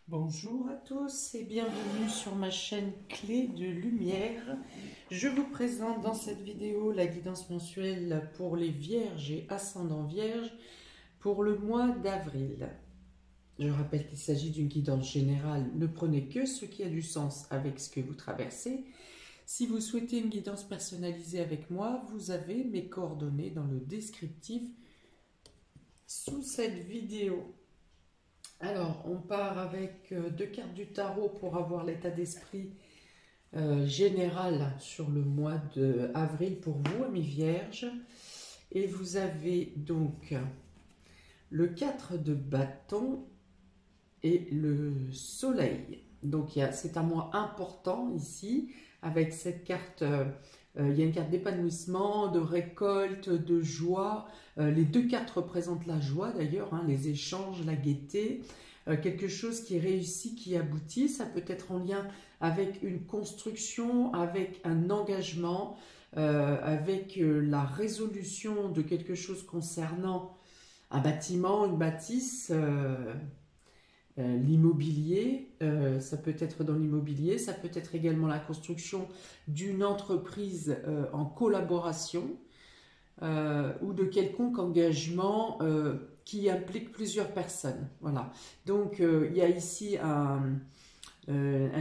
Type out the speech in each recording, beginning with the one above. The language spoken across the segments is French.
Bonjour à tous et bienvenue sur ma chaîne Clé de Lumière. Je vous présente dans cette vidéo la guidance mensuelle pour les Vierges et ascendants Vierges pour le mois d'avril. Je rappelle qu'il s'agit d'une guidance générale, ne prenez que ce qui a du sens avec ce que vous traversez. Si vous souhaitez une guidance personnalisée avec moi, vous avez mes coordonnées dans le descriptif sous cette vidéo. Alors, on part avec deux cartes du tarot pour avoir l'état d'esprit général sur le mois d'avril pour vous, amis vierges. Et vous avez donc le 4 de bâton et le soleil. Donc, c'est un mois important ici avec cette carte. Il y a une carte d'épanouissement, de récolte, de joie. Les deux cartes représentent la joie d'ailleurs, hein, les échanges, la gaieté. Quelque chose qui réussit, qui aboutit. Ça peut être en lien avec une construction, avec un engagement, avec la résolution de quelque chose concernant un bâtiment, une bâtisse. L'immobilier, ça peut être dans l'immobilier, ça peut être également la construction d'une entreprise en collaboration ou de quelconque engagement qui implique plusieurs personnes. Voilà. Donc il y a ici un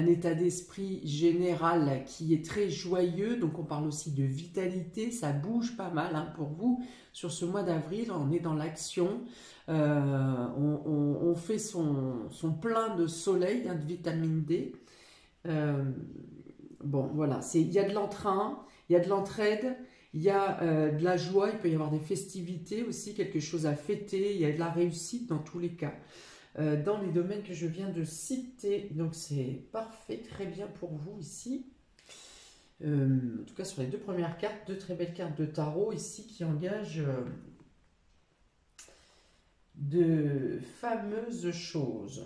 état d'esprit général qui est très joyeux, donc on parle aussi de vitalité, ça bouge pas mal hein, pour vous. Sur ce mois d'avril, on est dans l'action, on fait son plein de soleil, hein, de vitamine D. Bon, voilà, il y a de l'entrain, il y a de l'entraide, il y a de la joie, il peut y avoir des festivités aussi, quelque chose à fêter, il y a de la réussite dans tous les cas. Dans les domaines que je viens de citer. Donc c'est parfait, très bien pour vous ici. En tout cas sur les deux premières cartes, deux très belles cartes de tarot ici qui engagent de fameuses choses.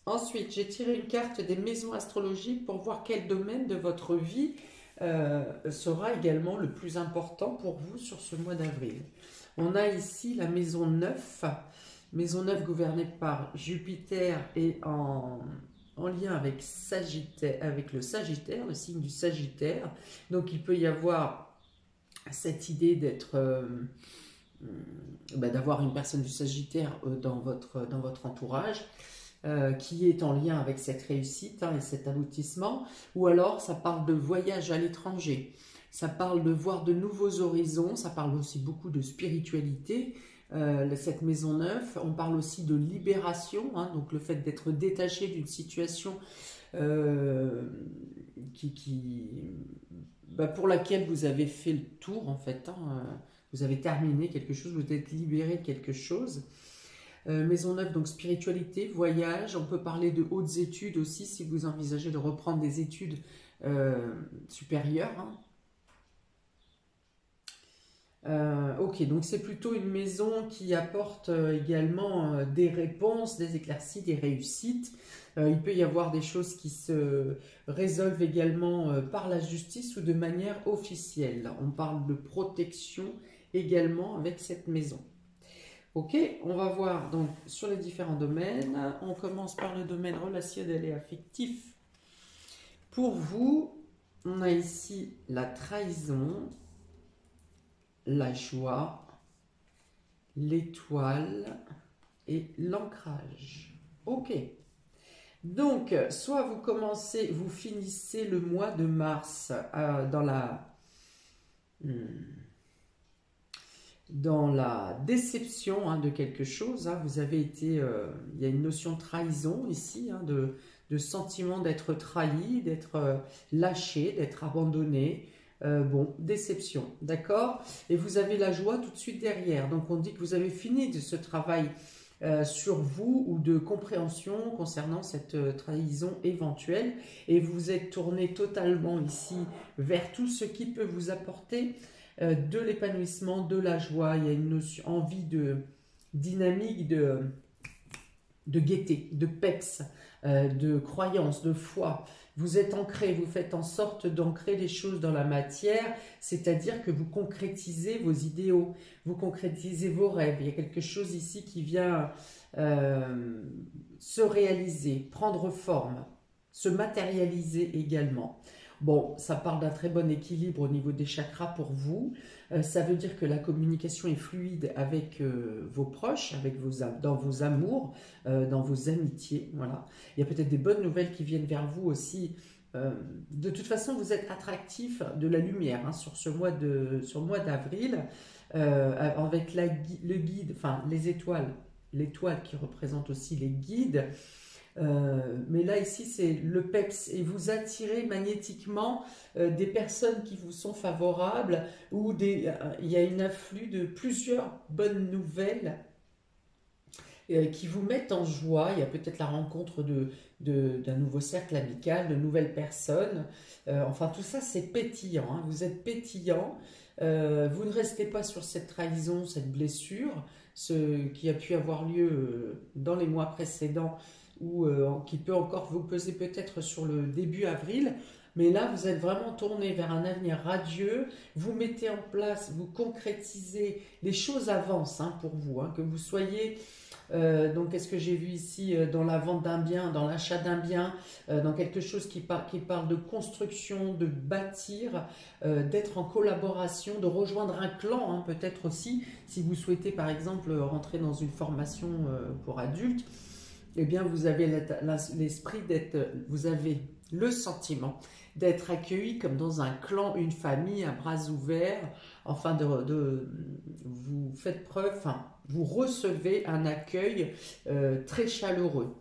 Ensuite, j'ai tiré une carte des maisons astrologiques pour voir quel domaine de votre vie sera également le plus important pour vous sur ce mois d'avril. On a ici la maison 9. Maison 9 gouvernée par Jupiter et en lien avec Sagittaire, avec le Sagittaire, le signe du Sagittaire. Donc il peut y avoir cette idée d'avoir une personne du Sagittaire dans votre entourage. Qui est en lien avec cette réussite hein, et cet aboutissement, ou alors ça parle de voyage à l'étranger, ça parle de voir de nouveaux horizons, ça parle aussi beaucoup de spiritualité, cette maison 9, on parle aussi de libération, hein, donc le fait d'être détaché d'une situation pour laquelle vous avez fait le tour en fait, hein, vous avez terminé quelque chose, vous êtes libéré de quelque chose. Maison 9, donc spiritualité, voyage, on peut parler de hautes études aussi si vous envisagez de reprendre des études supérieures. Hein. Ok, donc c'est plutôt une maison qui apporte également des réponses, des éclaircies, des réussites. Il peut y avoir des choses qui se résolvent également par la justice ou de manière officielle. On parle de protection également avec cette maison. Ok, on va voir donc sur les différents domaines. On commence par le domaine relationnel et affectif. Pour vous, on a ici la trahison, la joie, l'étoile et l'ancrage. Ok. Donc, soit vous finissez le mois de mars dans la déception hein, de quelque chose, hein, vous avez été, il y a une notion de trahison ici, hein, de sentiment d'être trahi, d'être lâché, d'être abandonné. Bon, déception, d'accord? Et vous avez la joie tout de suite derrière. Donc on dit que vous avez fini de ce travail sur vous ou de compréhension concernant cette trahison éventuelle et vous êtes tourné totalement ici vers tout ce qui peut vous apporter de l'épanouissement, de la joie. Il y a une envie de dynamique, de gaieté, de peps, de croyance, de foi. Vous êtes ancré, vous faites en sorte d'ancrer les choses dans la matière, c'est-à-dire que vous concrétisez vos idéaux, vous concrétisez vos rêves. Il y a quelque chose ici qui vient se réaliser, prendre forme, se matérialiser également. Bon, ça parle d'un très bon équilibre au niveau des chakras pour vous. Ça veut dire que la communication est fluide avec vos proches, dans vos amours, dans vos amitiés. Voilà. Il y a peut-être des bonnes nouvelles qui viennent vers vous aussi. De toute façon, vous êtes attractif de la lumière hein, sur le mois d'avril, avec le guide, enfin les étoiles, l'étoile qui représente aussi les guides. Mais là ici c'est le peps et vous attirez magnétiquement des personnes qui vous sont favorables ou il y a une afflux de plusieurs bonnes nouvelles qui vous mettent en joie. Il y a peut-être la rencontre d'un nouveau cercle amical, de nouvelles personnes. Enfin tout ça c'est pétillant, hein. Vous êtes pétillant. Vous ne restez pas sur cette trahison, cette blessure, ce qui a pu avoir lieu dans les mois précédents ou qui peut encore vous peser peut-être sur le début avril, mais là vous êtes vraiment tourné vers un avenir radieux, vous mettez en place, vous concrétisez, les choses avancent hein, pour vous, hein, que vous soyez, donc qu'est-ce que j'ai vu ici, dans la vente d'un bien, dans l'achat d'un bien, dans quelque chose qui parle de construction, de bâtir, d'être en collaboration, de rejoindre un clan, hein, peut-être aussi, si vous souhaitez par exemple rentrer dans une formation pour adultes, eh bien, vous avez l'esprit vous avez le sentiment d'être accueilli comme dans un clan, une famille, à bras ouverts. Enfin, vous faites preuve, enfin, vous recevez un accueil très chaleureux.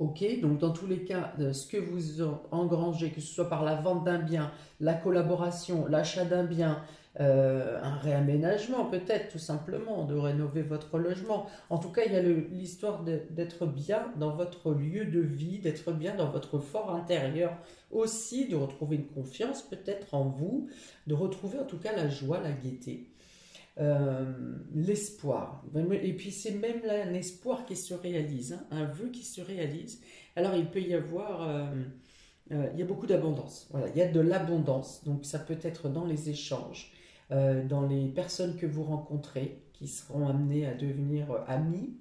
Ok, donc dans tous les cas, ce que vous engrangez, que ce soit par la vente d'un bien, la collaboration, l'achat d'un bien, un réaménagement peut-être tout simplement, de rénover votre logement. En tout cas, il y a l'histoire d'être bien dans votre lieu de vie, d'être bien dans votre fort intérieur aussi, de retrouver une confiance peut-être en vous, de retrouver en tout cas la joie, la gaieté. L'espoir. Et puis c'est même là un espoir qui se réalise, hein, un vœu qui se réalise. Alors il peut y avoir, il y a beaucoup d'abondance. Voilà, il y a de l'abondance. Donc ça peut être dans les échanges, dans les personnes que vous rencontrez, qui seront amenées à devenir amis.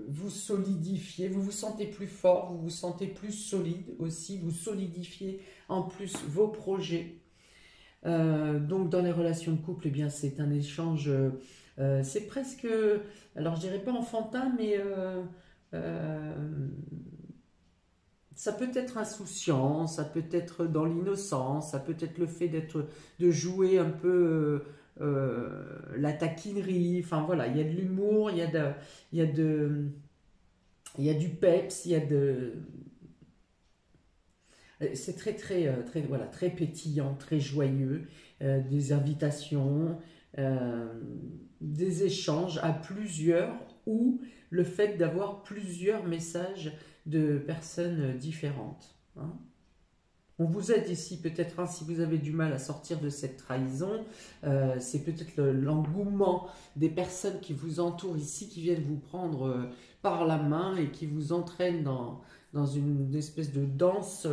Vous solidifiez, vous vous sentez plus fort, vous vous sentez plus solide aussi, vous solidifiez en plus vos projets. Donc dans les relations de couple, eh bien c'est un échange, c'est presque, alors je dirais pas enfantin, mais ça peut être insouciant, ça peut être dans l'innocence, ça peut être le fait de jouer un peu la taquinerie. Enfin voilà, il y a de l'humour, il y a du peps, il y a c'est très, voilà, très pétillant, très joyeux, des invitations, euh, des échanges à plusieurs ou le fait d'avoir plusieurs messages de personnes différentes. Hein. On vous aide ici peut-être, hein, si vous avez du mal à sortir de cette trahison, c'est peut-être l'engouement des personnes qui vous entourent ici, qui viennent vous prendre par la main et qui vous entraînent dans une espèce de danse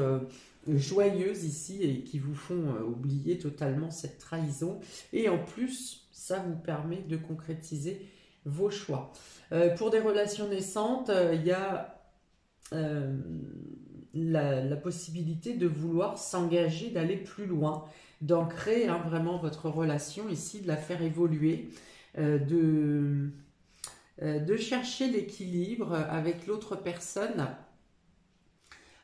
joyeuse ici et qui vous font oublier totalement cette trahison. Et en plus, ça vous permet de concrétiser vos choix. Pour des relations naissantes, il y a la possibilité de vouloir s'engager, d'aller plus loin, d'ancrer hein, vraiment votre relation ici, de la faire évoluer, de chercher l'équilibre avec l'autre personne,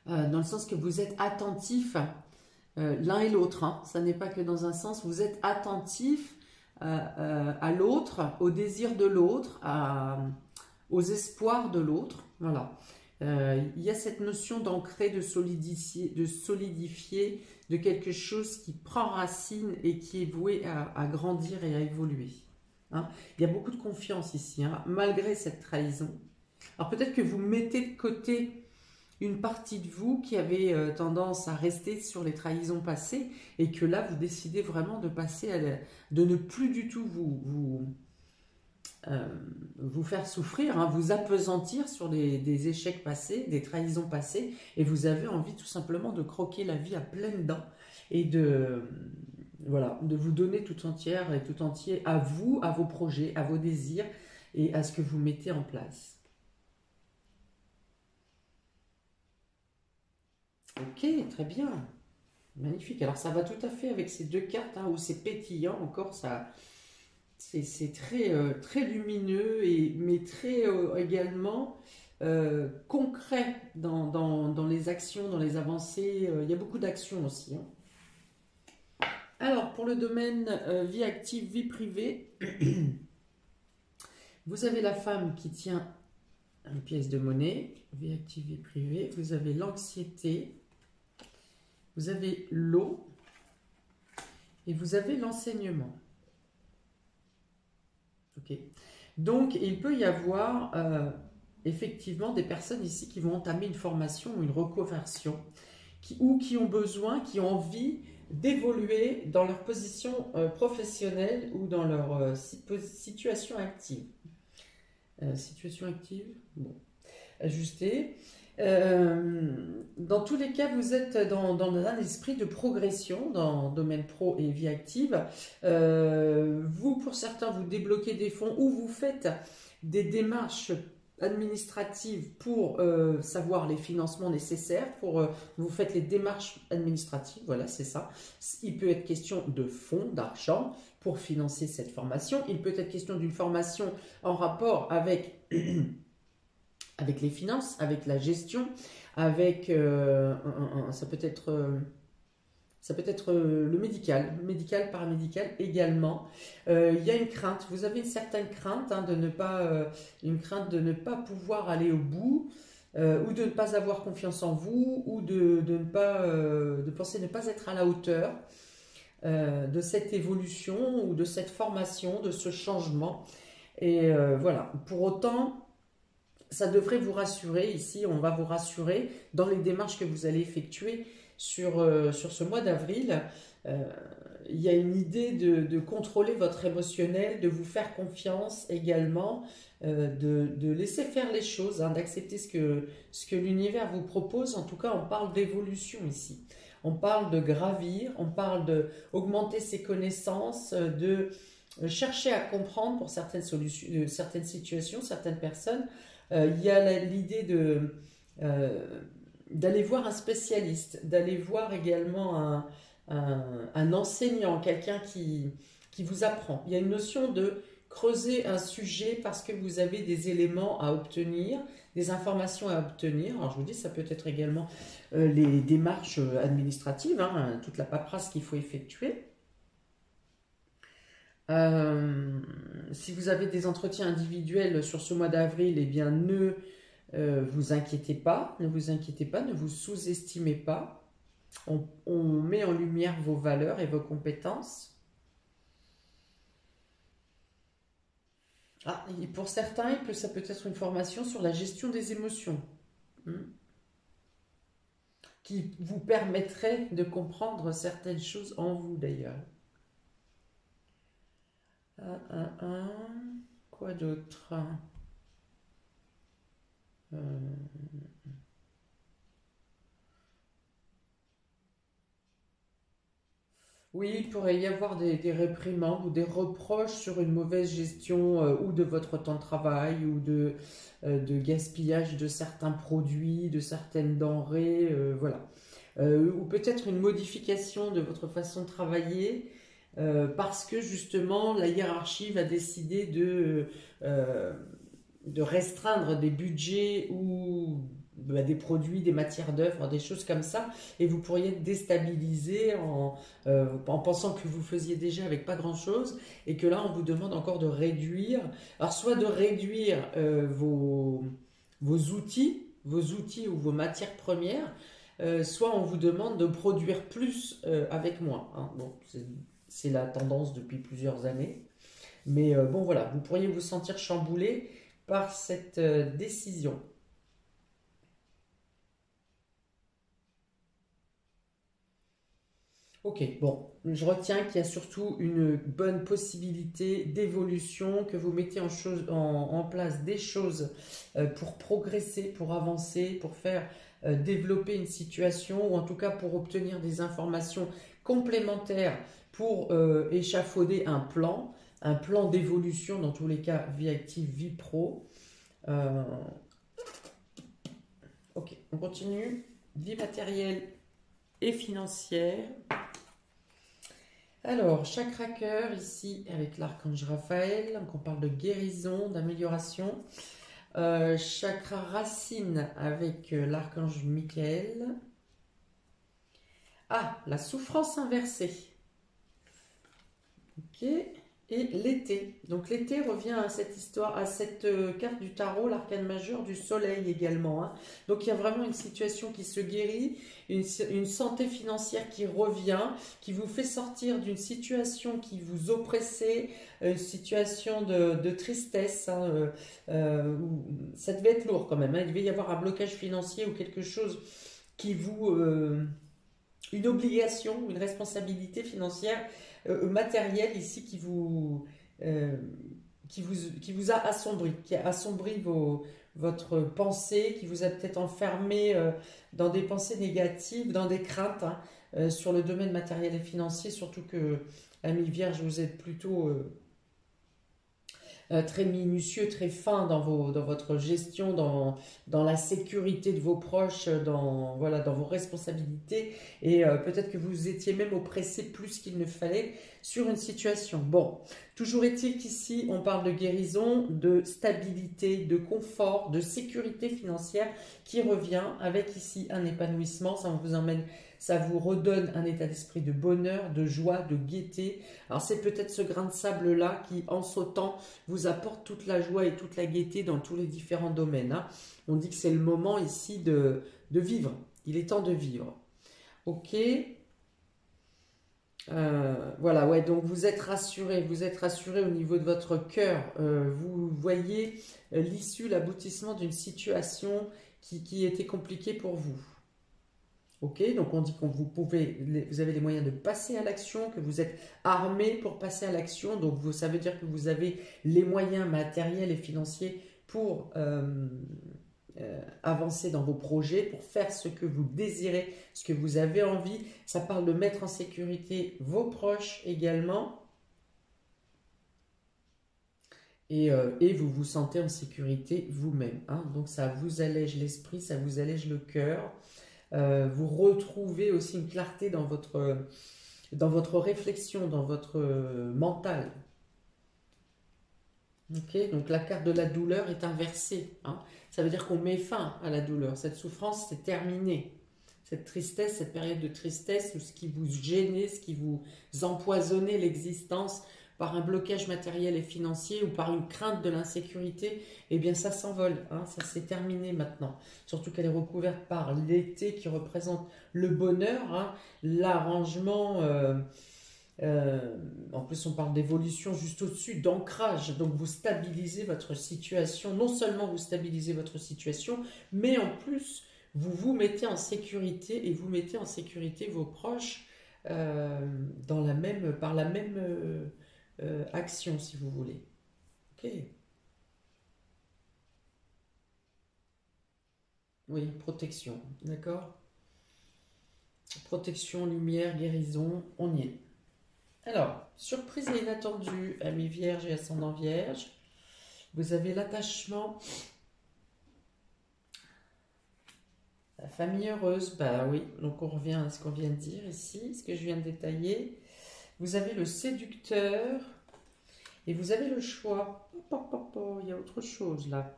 dans le sens que vous êtes attentif l'un et l'autre. Hein. Ça n'est pas que dans un sens, vous êtes attentif à l'autre, aux désirs de l'autre, aux espoirs de l'autre. Voilà. Il y a cette notion d'ancrer, de solidifier, de quelque chose qui prend racine et qui est voué à grandir et à évoluer. Hein. Il y a beaucoup de confiance ici, hein, malgré cette trahison. Alors peut-être que vous mettez de côté une partie de vous qui avait tendance à rester sur les trahisons passées et que là vous décidez vraiment de passer de ne plus du tout vous faire souffrir, hein, vous appesantir sur des échecs passés, des trahisons passées, et vous avez envie tout simplement de croquer la vie à pleines dents et voilà, de vous donner tout entière et tout entier à vous, à vos projets, à vos désirs et à ce que vous mettez en place. Ok, très bien. Magnifique. Alors ça va tout à fait avec ces deux cartes, hein, où c'est pétillant encore, ça, c'est très, très lumineux, mais très également concret dans les actions, dans les avancées. Il y a beaucoup d'actions aussi, hein. Alors, pour le domaine vie active, vie privée, vous avez la femme qui tient une pièce de monnaie, vie active, vie privée. Vous avez l'anxiété, vous avez l'eau et vous avez l'enseignement. Ok. Donc, il peut y avoir effectivement des personnes ici qui vont entamer une formation ou une reconversion, ou qui ont besoin, qui ont envie d'évoluer dans leur position professionnelle ou dans leur situation active. Situation active, bon, ajustée. Dans tous les cas, vous êtes dans un esprit de progression dans le domaine pro et vie active. Vous, pour certains, vous débloquez des fonds ou vous faites des démarches administratives pour savoir les financements nécessaires. Vous faites les démarches administratives, voilà, c'est ça. Il peut être question de fonds, d'argent pour financer cette formation. Il peut être question d'une formation en rapport avec avec les finances, avec la gestion, avec ça peut être le médical, paramédical également. Il y a une crainte, vous avez une certaine crainte, hein, une crainte de ne pas pouvoir aller au bout, ou de ne pas avoir confiance en vous, ou de penser ne pas être à la hauteur de cette évolution ou de cette formation, de ce changement. Et voilà, pour autant, ça devrait vous rassurer. Ici, on va vous rassurer dans les démarches que vous allez effectuer sur ce mois d'avril. Il y a une idée de contrôler votre émotionnel, de vous faire confiance également, de laisser faire les choses, hein, d'accepter ce que l'univers vous propose. En tout cas, on parle d'évolution ici. On parle de gravir, on parle d'augmenter ses connaissances, de chercher à comprendre pour certaines situations, certaines personnes. Il y a l'idée d'aller voir un spécialiste, d'aller voir également un enseignant, quelqu'un qui vous apprend. Il y a une notion de creuser un sujet parce que vous avez des éléments à obtenir, des informations à obtenir. Alors je vous dis, ça peut être également les démarches administratives, hein, toute la paperasse qu'il faut effectuer. Si vous avez des entretiens individuels sur ce mois d'avril, eh bien ne vous inquiétez pas, ne vous inquiétez pas, ne vous sous-estimez pas. On met en lumière vos valeurs et vos compétences. Ah, et pour certains, ça peut être une formation sur la gestion des émotions, qui vous permettrait de comprendre certaines choses en vous d'ailleurs. Quoi d'autre? Oui, il pourrait y avoir des réprimandes ou des reproches sur une mauvaise gestion ou de votre temps de travail ou de gaspillage de certains produits, de certaines denrées, voilà. Ou peut-être une modification de votre façon de travailler parce que justement la hiérarchie va décider de restreindre des budgets ou des produits, des matières d'œuvre, des choses comme ça, et vous pourriez être déstabilisé en pensant que vous faisiez déjà avec pas grand-chose, et que là on vous demande encore de réduire, alors soit de réduire vos outils ou vos matières premières, soit on vous demande de produire plus avec moins, hein. Bon, c'est la tendance depuis plusieurs années. Mais bon, voilà, vous pourriez vous sentir chamboulé par cette décision. Ok, bon, je retiens qu'il y a surtout une bonne possibilité d'évolution, que vous mettez en place des choses pour progresser, pour avancer, pour faire développer une situation, ou en tout cas pour obtenir des informations complémentaires pour échafauder un plan d'évolution, dans tous les cas, vie active, vie pro. Euh, ok, on continue. Vie matérielle et financière. Alors, chakra cœur ici avec l'archange Raphaël, donc on parle de guérison, d'amélioration. Chakra racine avec l'archange Michael. Ah, la souffrance inversée. Ok. Et l'été. Donc l'été revient à cette histoire, à cette carte du tarot, l'arcane majeur du soleil également, hein. Donc il y a vraiment une situation qui se guérit, une santé financière qui revient, qui vous fait sortir d'une situation qui vous oppressait, une situation de tristesse, hein, ça devait être lourd quand même, hein. Il devait y avoir un blocage financier ou quelque chose qui vous... une obligation, une responsabilité financière, matérielle ici euh, qui vous a assombri, qui a assombri votre pensée, qui vous a peut-être enfermé dans des pensées négatives, dans des craintes, hein, sur le domaine matériel et financier, surtout que, ami Vierge, vous êtes plutôt très minutieux, très fin dans votre gestion, dans la sécurité de vos proches, voilà, dans vos responsabilités. Et peut-être que vous étiez même oppressé plus qu'il ne fallait sur une situation. Bon, toujours est-il qu'ici, on parle de guérison, de stabilité, de confort, de sécurité financière qui revient avec ici un épanouissement. Ça vous redonne un état d'esprit de bonheur, de joie, de gaieté. Alors c'est peut-être ce grain de sable-là qui, en sautant, vous apporte toute la joie et toute la gaieté dans tous les différents domaines, hein. On dit que c'est le moment ici de vivre. Il est temps de vivre. Ok. Voilà, ouais, donc vous êtes rassuré au niveau de votre cœur. Vous voyez l'issue, l'aboutissement d'une situation qui était compliquée pour vous. Ok, donc on dit que vous avez les moyens de passer à l'action, que vous êtes armé pour passer à l'action. Donc ça veut dire que vous avez les moyens matériels et financiers pour avancer dans vos projets, pour faire ce que vous désirez, ce que vous avez envie. Ça parle de mettre en sécurité vos proches également. Et vous vous sentez en sécurité vous-même, hein. Donc ça vous allège l'esprit, ça vous allège le cœur. Vous retrouvez aussi une clarté dans votre réflexion, dans votre mental. Ok, donc la carte de la douleur est inversée, hein. Ça veut dire qu'on met fin à la douleur. Cette souffrance, c'est terminé. Cette tristesse, cette période de tristesse, ou ce qui vous gênait, ce qui vous empoisonnait l'existence par un blocage matériel et financier ou par une crainte de l'insécurité, eh bien ça s'envole, hein, ça s'est terminé maintenant. Surtout qu'elle est recouverte par l'été qui représente le bonheur, hein, l'arrangement. En plus, on parle d'évolution juste au-dessus, d'ancrage. Donc, vous stabilisez votre situation. Non seulement vous stabilisez votre situation, mais en plus, vous vous mettez en sécurité et vous mettez en sécurité vos proches par la même action, si vous voulez. Ok. Oui, protection. D'accord. Protection, lumière, guérison, on y est. Alors, surprise et inattendue, amis vierge et ascendant vierge. Vous avez l'attachement, la famille heureuse, bah oui, donc on revient à ce qu'on vient de dire ici, ce que je viens de détailler. Vous avez le séducteur et vous avez le choix. Il y a autre chose là.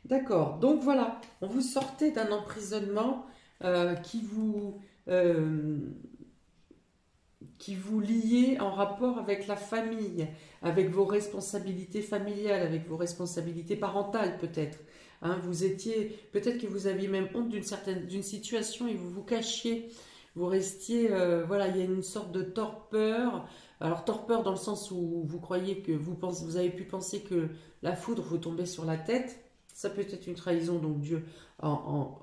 D'accord, donc voilà, on vous sortait d'un emprisonnement euh, qui vous liait en rapport avec la famille, avec vos responsabilités familiales, avec vos responsabilités parentales peut-être. Hein, peut-être que vous aviez même honte d'une situation et vous vous cachiez, vous restiez, voilà, il y a une sorte de torpeur. Alors torpeur dans le sens où vous croyez que vous avez pu penser que la foudre vous tombait sur la tête. Ça peut être une trahison, donc Dieu,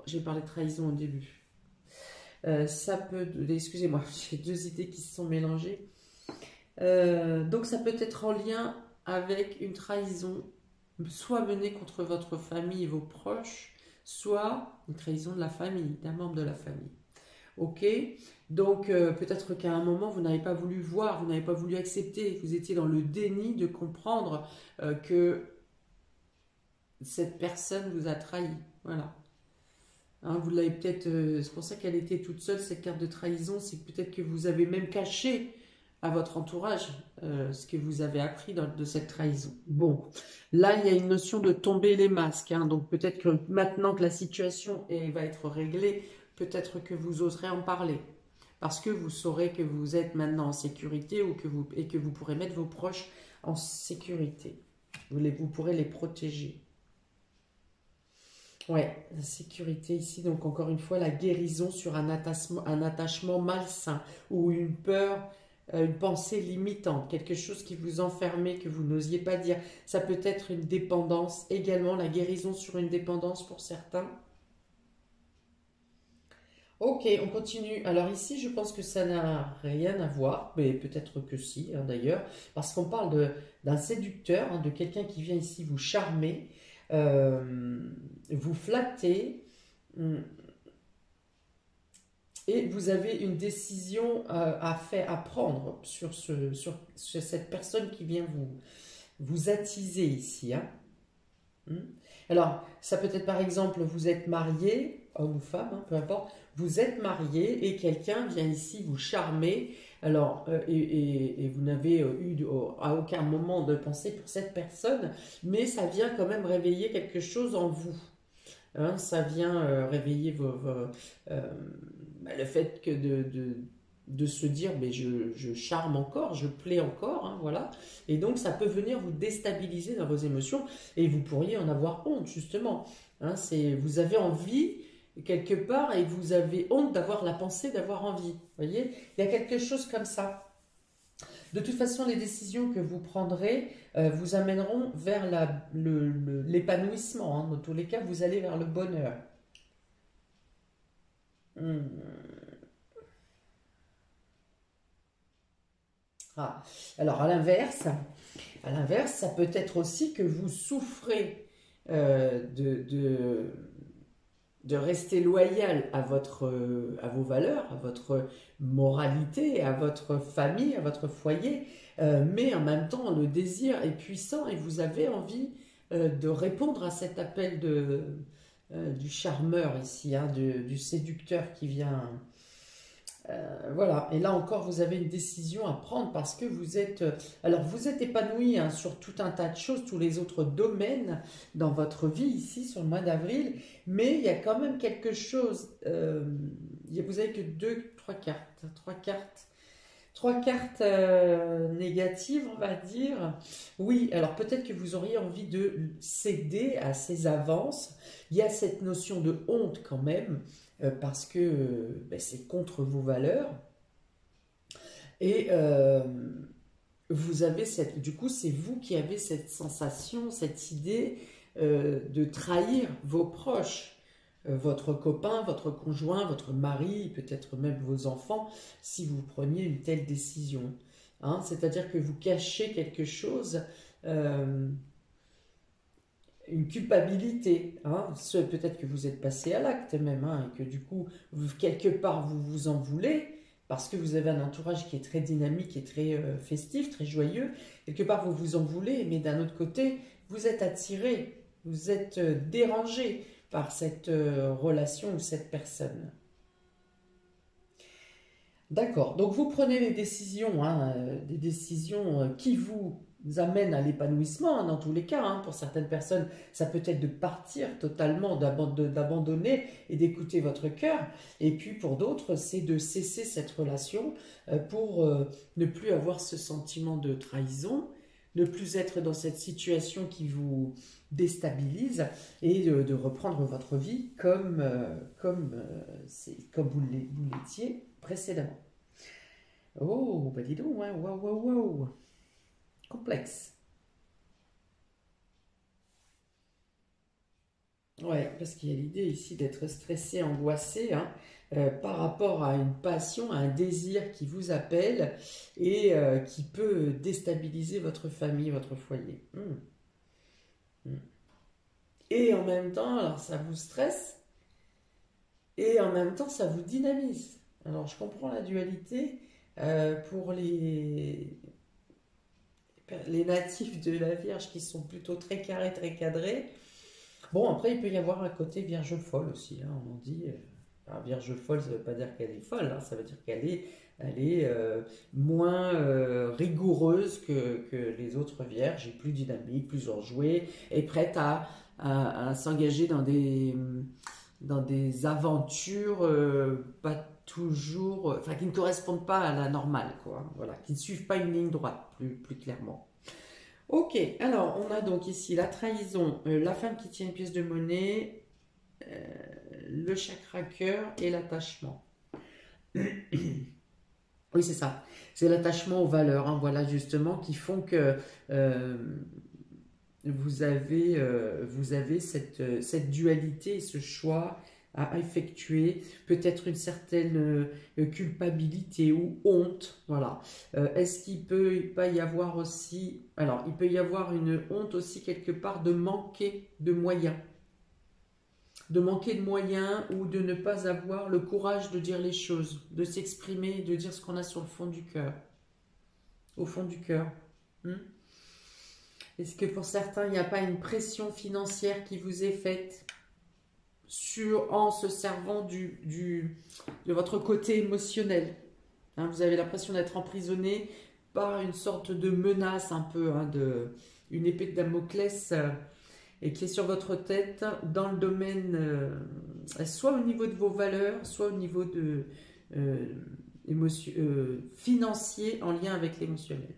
j'ai parlé de trahison au début. Ça peut, excusez-moi, j'ai deux idées qui se sont mélangées. Donc ça peut être en lien avec une trahison, soit menée contre votre famille et vos proches, soit une trahison de la famille, d'un membre de la famille. Ok, donc peut-être qu'à un moment vous n'avez pas voulu voir, vous n'avez pas voulu accepter, vous étiez dans le déni de comprendre que cette personne vous a trahi. Voilà. Hein, vous l'avez peut-être, c'est pour ça qu'elle était toute seule, cette carte de trahison, c'est peut-être que vous avez même caché à votre entourage ce que vous avez appris de cette trahison. Bon, là il y a une notion de tomber les masques, hein, donc peut-être que maintenant que la situation va être réglée, peut-être que vous oserez en parler. Parce que vous saurez que vous êtes maintenant en sécurité et que vous pourrez mettre vos proches en sécurité. Vous pourrez les protéger. Ouais, la sécurité ici, donc encore une fois, la guérison sur un attachement malsain ou une peur, une pensée limitante, quelque chose qui vous enfermait, que vous n'osiez pas dire. Ça peut être une dépendance, également la guérison sur une dépendance pour certains. Ok, on continue. Alors ici, je pense que ça n'a rien à voir, mais peut-être que si, hein, d'ailleurs, parce qu'on parle d'un séducteur, hein, de quelqu'un qui vient ici vous charmer, euh, vous flatter, hum, et vous avez une décision à prendre sur cette personne qui vient vous attiser ici. Hein. Alors, ça peut être par exemple, vous êtes marié, homme ou femme, hein, peu importe, vous êtes marié et quelqu'un vient ici vous charmer, alors, et vous n'avez eu à aucun moment de pensée pour cette personne, mais ça vient quand même réveiller quelque chose en vous. Hein, ça vient réveiller le fait que de se dire mais je charme encore, je plais encore, hein, voilà. Et donc ça peut venir vous déstabiliser dans vos émotions et vous pourriez en avoir honte justement. Hein, vous avez envie quelque part et vous avez honte d'avoir la pensée d'avoir envie. Vous voyez, il y a quelque chose comme ça. De toute façon, les décisions que vous prendrez vous amèneront vers l'épanouissement. Hein. Dans tous les cas, vous allez vers le bonheur. Hmm. Ah. Alors, à l'inverse, ça peut être aussi que vous souffrez de rester loyal à vos valeurs, à votre moralité, à votre famille, à votre foyer, mais en même temps le désir est puissant et vous avez envie de répondre à cet appel du charmeur ici, hein, du séducteur qui vient. Voilà, et là encore, vous avez une décision à prendre parce que alors vous êtes épanoui hein, sur tout un tas de choses, tous les autres domaines dans votre vie ici sur le mois d'avril, mais il y a quand même quelque chose. Vous avez que trois cartes négatives, on va dire. Oui, alors peut-être que vous auriez envie de céder à ces avances. Il y a cette notion de honte quand même, parce que c'est contre vos valeurs. Et vous avez du coup, c'est vous qui avez cette sensation, cette idée de trahir vos proches. Votre copain, votre conjoint, votre mari, peut-être même vos enfants, si vous preniez une telle décision. Hein, c'est-à-dire que vous cachez quelque chose, euh, une culpabilité. Hein, peut-être que vous êtes passé à l'acte même, hein, et que du coup, quelque part, vous vous en voulez, parce que vous avez un entourage qui est très dynamique et très festif, très joyeux. Quelque part, vous vous en voulez, mais d'un autre côté, vous êtes attiré, vous êtes dérangé par cette relation ou cette personne. D'accord, donc vous prenez des décisions qui vous amènent à l'épanouissement hein, dans tous les cas. Hein. Pour certaines personnes, ça peut être de partir totalement, d'abandonner et d'écouter votre cœur. Et puis pour d'autres, c'est de cesser cette relation pour ne plus avoir ce sentiment de trahison, ne plus être dans cette situation qui vous déstabilise et de reprendre votre vie comme vous l'étiez précédemment. Oh, bah dis donc, hein, waouh, waouh, waouh. Complexe. Ouais, parce qu'il y a l'idée ici d'être stressé, angoissé, hein, par rapport à une passion, à un désir qui vous appelle et qui peut déstabiliser votre famille, votre foyer. Hmm. Et en même temps, alors ça vous stresse et en même temps ça vous dynamise. Alors je comprends la dualité pour les natifs de la Vierge qui sont plutôt très carrés, très cadrés. Bon, après, il peut y avoir un côté vierge folle aussi, hein, on en dit. Alors, vierge folle, ça ne veut pas dire qu'elle est folle, hein, ça veut dire qu'elle est moins rigoureuse que les autres vierges, et plus dynamique, plus enjouée, et prête à s'engager dans des aventures pas toujours, enfin, qui ne correspondent pas à la normale, quoi. Voilà, qui ne suivent pas une ligne droite, plus clairement. Ok, alors on a donc ici la trahison, la femme qui tient une pièce de monnaie, euh, le chakra cœur et l'attachement. Oui, c'est ça. C'est l'attachement aux valeurs, hein, voilà justement, qui font que euh, vous avez cette dualité, ce choix à effectuer, peut-être une certaine culpabilité ou honte, voilà. Est-ce qu'il peut pas y avoir aussi, alors il peut y avoir une honte aussi quelque part de manquer de moyens ou de ne pas avoir le courage de dire les choses, de s'exprimer, de dire ce qu'on a sur le fond du cœur, au fond du cœur. Hmm. Est-ce que pour certains, il n'y a pas une pression financière qui vous est faite en se servant de votre côté émotionnel, hein, vous avez l'impression d'être emprisonné par une sorte de menace un peu, hein, une épée de Damoclès et qui est sur votre tête dans le domaine, soit au niveau de vos valeurs, soit au niveau euh, financier en lien avec l'émotionnel.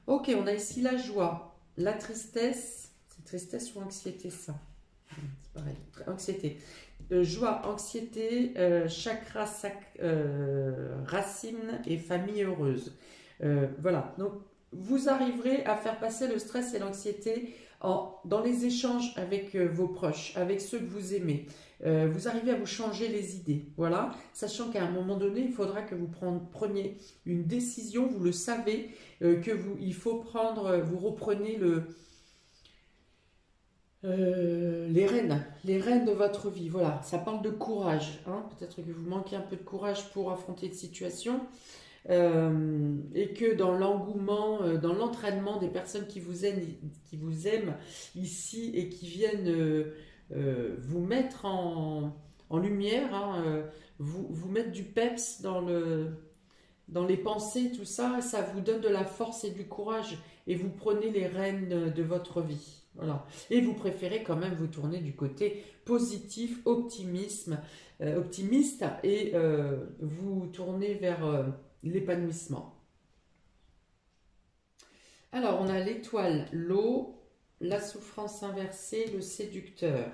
Ok, on a ici la joie, la tristesse, c'est tristesse ou anxiété ça? C'est pareil, anxiété. Joie, anxiété, chakra, racine et famille heureuse. Voilà, donc vous arriverez à faire passer le stress et l'anxiété dans les échanges avec vos proches, avec ceux que vous aimez. Vous arrivez à vous changer les idées, voilà, sachant qu'à un moment donné, il faudra que vous preniez une décision, vous le savez, il faut vous reprenez les rênes de votre vie, voilà, ça parle de courage, hein. Peut-être que vous manquez un peu de courage pour affronter une situation, et que dans l'engouement, dans l'entraînement des personnes qui vous aiment ici et qui viennent vous mettre en lumière, hein, vous mettre du peps dans les pensées, tout ça, ça vous donne de la force et du courage et vous prenez les rênes de votre vie. Voilà. Et vous préférez quand même vous tourner du côté positif, optimiste et vous tourner vers l'épanouissement. Alors, on a l'étoile, l'eau, la souffrance inversée, le séducteur.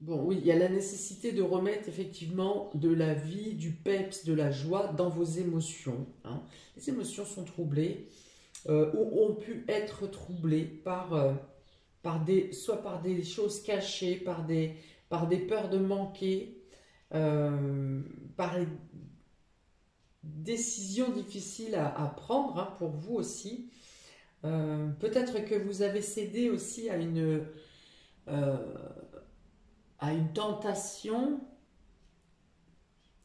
Bon, oui, il y a la nécessité de remettre effectivement de la vie, du peps, de la joie dans vos émotions, hein. Les émotions sont troublées, ou ont pu être troublées soit par des choses cachées, par des peurs de manquer, euh, par les décisions difficiles à prendre, hein, pour vous aussi. Peut-être que vous avez cédé aussi euh, à une tentation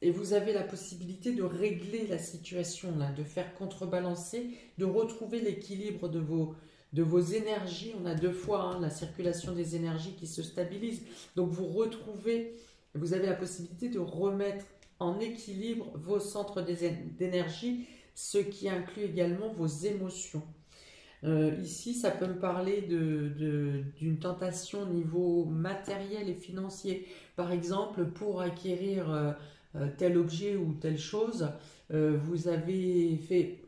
et vous avez la possibilité de régler la situation, là, de faire contrebalancer, de retrouver l'équilibre de vos énergies. On a deux fois, hein, la circulation des énergies qui se stabilise. Donc vous avez la possibilité de remettre en équilibre vos centres d'énergie, ce qui inclut également vos émotions. Ici, ça peut me parler d'une tentation au niveau matériel et financier. Par exemple, pour acquérir tel objet ou telle chose, vous avez fait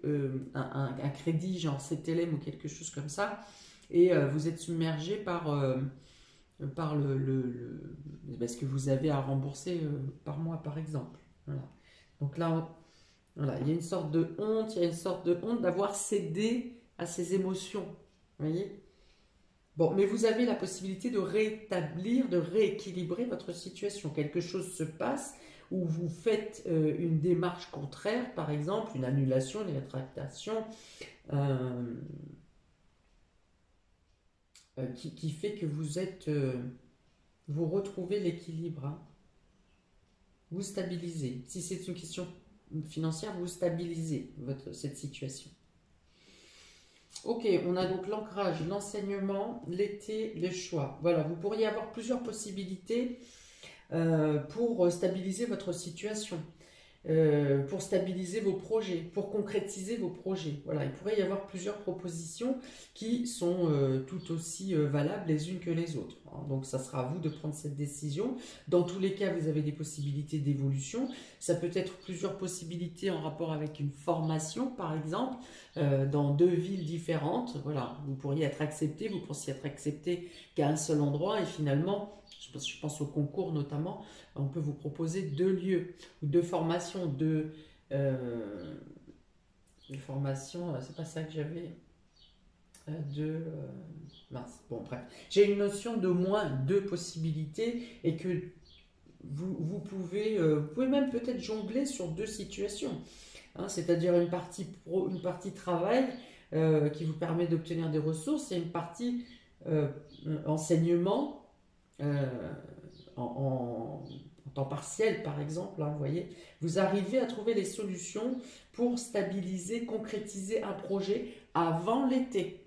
un crédit, genre CTLM ou quelque chose comme ça, et vous êtes submergé par ce que vous avez à rembourser par mois, par exemple. Voilà. Donc là, Voilà, il y a une sorte de honte, il y a une sorte de honte d'avoir cédé à ses émotions. Vous voyez? Bon, mais vous avez la possibilité de rétablir, de rééquilibrer votre situation. Quelque chose se passe où vous faites une démarche contraire, par exemple, une annulation, une rétractation, euh, qui fait que vous retrouvez l'équilibre, hein. Vous stabilisez. Si c'est une question financière, vous stabilisez cette situation. Ok, on a donc l'ancrage, l'enseignement, l'été, les choix. Voilà, vous pourriez avoir plusieurs possibilités pour stabiliser votre situation, pour stabiliser vos projets, pour concrétiser vos projets. Voilà, il pourrait y avoir plusieurs propositions qui sont tout aussi valables les unes que les autres, hein. Donc ça sera à vous de prendre cette décision. Dans tous les cas, vous avez des possibilités d'évolution. Ça peut être plusieurs possibilités en rapport avec une formation, par exemple, dans 2 villes différentes. Voilà, vous pourriez être accepté, vous pensiez être accepté qu'à un seul endroit et finalement, je pense au concours notamment, on peut vous proposer 2 lieux, 2 formations, formations, c'est pas ça que j'avais, mince, bon bref. J'ai une notion de moins 2 possibilités et que vous pouvez même peut-être jongler sur 2 situations, hein, c'est-à-dire une partie pro, une partie travail qui vous permet d'obtenir des ressources et une partie euh, enseignement euh, en temps partiel, par exemple, hein, vous voyez, vous arrivez à trouver les solutions pour stabiliser, concrétiser un projet avant l'été.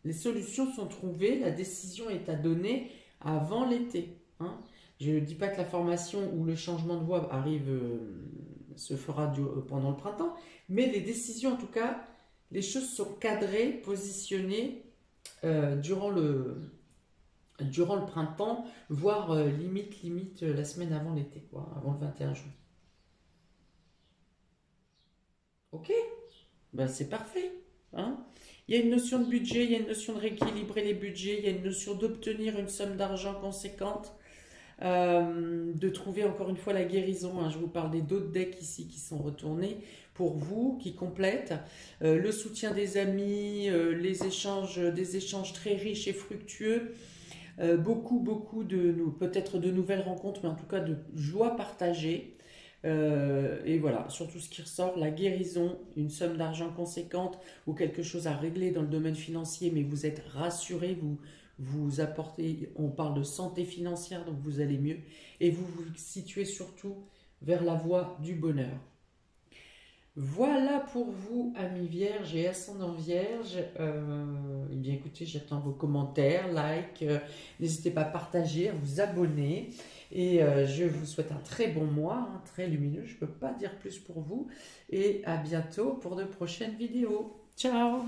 Les solutions sont trouvées, la décision est à donner avant l'été, hein. Je ne dis pas que la formation ou le changement de voie se fera pendant le printemps, mais les décisions, en tout cas, les choses sont cadrées, positionnées durant le printemps, voire limite la semaine avant l'été, quoi, avant le 21 juin. Ok, ben c'est parfait, hein. Il y a une notion de budget, il y a une notion de rééquilibrer les budgets, il y a une notion d'obtenir une somme d'argent conséquente, de trouver encore une fois la guérison, hein. Je vous parle des d'autres decks ici qui sont retournés pour vous, qui complètent le soutien des amis, des échanges très riches et fructueux. Beaucoup peut-être de nouvelles rencontres, mais en tout cas de joie partagée. Et voilà, surtout ce qui ressort, la guérison, une somme d'argent conséquente ou quelque chose à régler dans le domaine financier, mais vous êtes rassuré, vous apportez, on parle de santé financière, donc vous allez mieux, et vous vous situez surtout vers la voie du bonheur. Voilà pour vous, amis vierges et ascendant vierge. Eh bien, écoutez, j'attends vos commentaires, likes. N'hésitez pas à partager, à vous abonner. Et je vous souhaite un très bon mois, hein, très lumineux. Je ne peux pas dire plus pour vous. Et à bientôt pour de prochaines vidéos. Ciao!